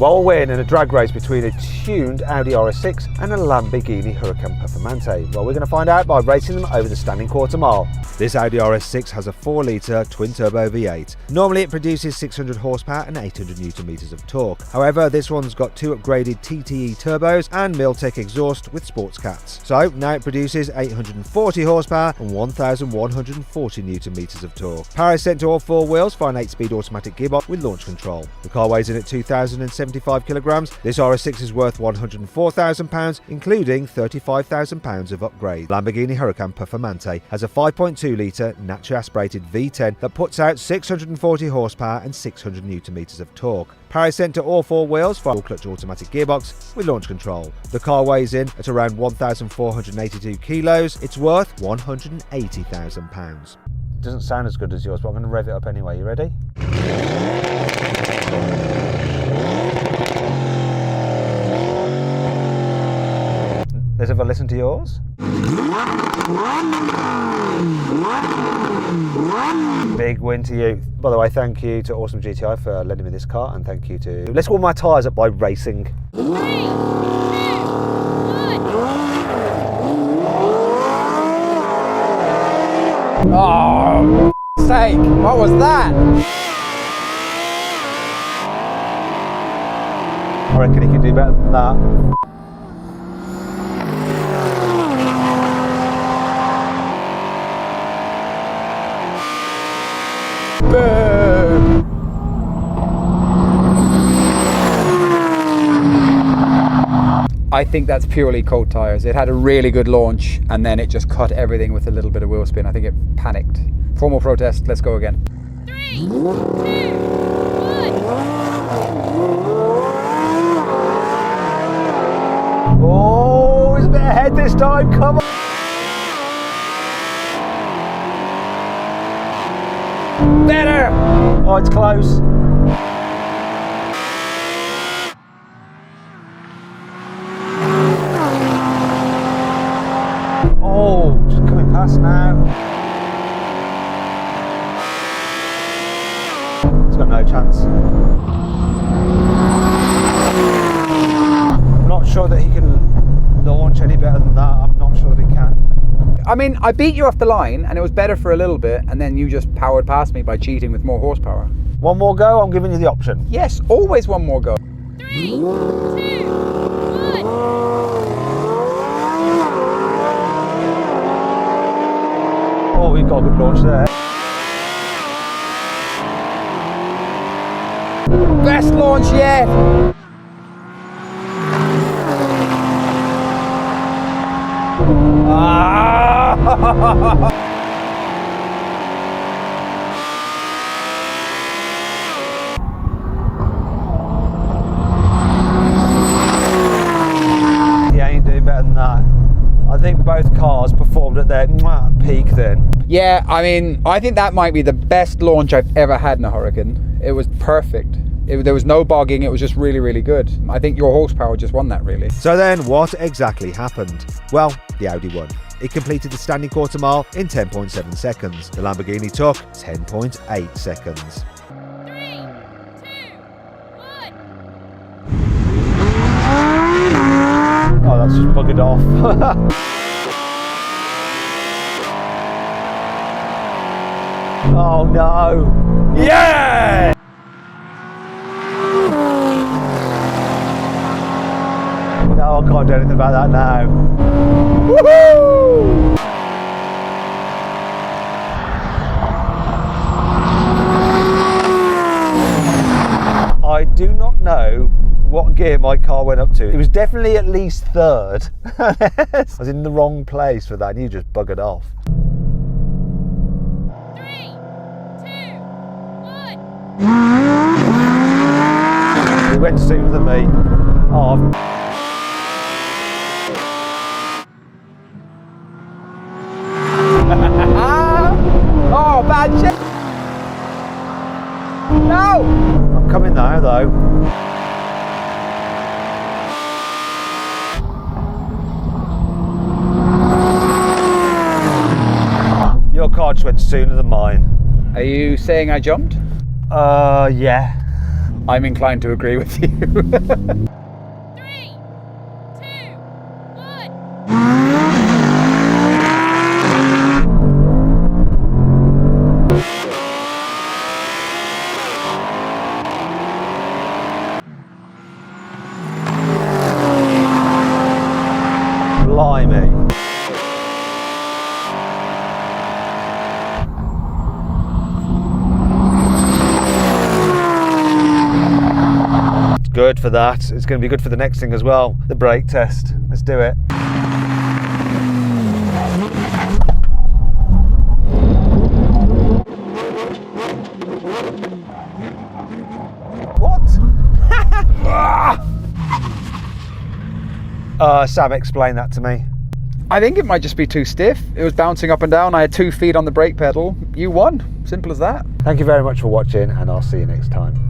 Well, we're in a drag race between a tuned Audi RS6 and a Lamborghini Huracan Performante. Well, we're going to find out by racing them over the standing quarter mile. This Audi RS6 has a 4-litre twin-turbo V8. Normally it produces 600 horsepower and 800 Nm of torque. However, this one's got 2 upgraded TTE turbos and Miltech exhaust with sports cats. So now it produces 840 horsepower and 1,140 Nm of torque. Power is sent to all 4 wheels for an 8-speed automatic gearbox with launch control. The car weighs in at 2,075 kilograms. This RS6 is worth £104,000, including £35,000 of upgrade. Lamborghini Huracan Performante has a 5.2-litre naturally aspirated V10 that puts out 640 horsepower and 600 Nm of torque. Power is sent to all 4 wheels for a clutch automatic gearbox with launch control. The car weighs in at around 1,482 kilos. It's worth £180,000. Doesn't sound as good as yours, but I'm going to rev it up anyway. You ready? Let's have a listen to yours. Big win to you. By the way, thank you to Awesome GTI for lending me this car, and thank you to... Let's warm my tyres up by racing. 3, 2, 1. Oh, for sake, what was that? I reckon he can do better than that. Boom! I think that's purely cold tyres. It had a really good launch and then it just cut everything with a little bit of wheel spin. I think it panicked. Formal protest, let's go again. 3, 2, 1. Oh, he's a bit ahead this time, come on! Better! Oh, it's close. Oh, just coming past now. It's got no chance. I'm not sure that he can launch any better than that. I'm not sure that he can. I mean, I beat you off the line and it was better for a little bit and then you just powered past me by cheating with more horsepower. One more go, I'm giving you the option. Yes, always one more go. 3, 2, 1. Oh, we've got a good launch there. Best launch yet! He ain't doing better than that. I think both cars performed at their peak then. Yeah, I mean, I think that might be the best launch I've ever had in a Huracan. It was perfect. There was no bogging, it was just really, really good. I think your horsepower just won that, really. So then, what exactly happened? Well, the Audi won. It completed the standing quarter mile in 10.7 seconds. The Lamborghini took 10.8 seconds. 3, 2, 1. Oh, that's just buggered off. Oh no! Yeah! No, I can't do anything about that now. Woohoo! I do not know what gear my car went up to. It was definitely at least third. I was in the wrong place for that and you just buggered off. 3, 2, 1. He went sooner than me. Oh, Oh, bad shit! No! I'm coming now though. Your car just went sooner than mine. Are you saying I jumped? Yeah. I'm inclined to agree with you. 3, 2, 1. Blimey. It's good for that. It's going to be good for the next thing as well, the brake test. Let's do it. What? Sam, explain that to me. I think it might just be too stiff. It was bouncing up and down. I had 2 feet on the brake pedal. You won. Simple as that. Thank you very much for watching, and I'll see you next time.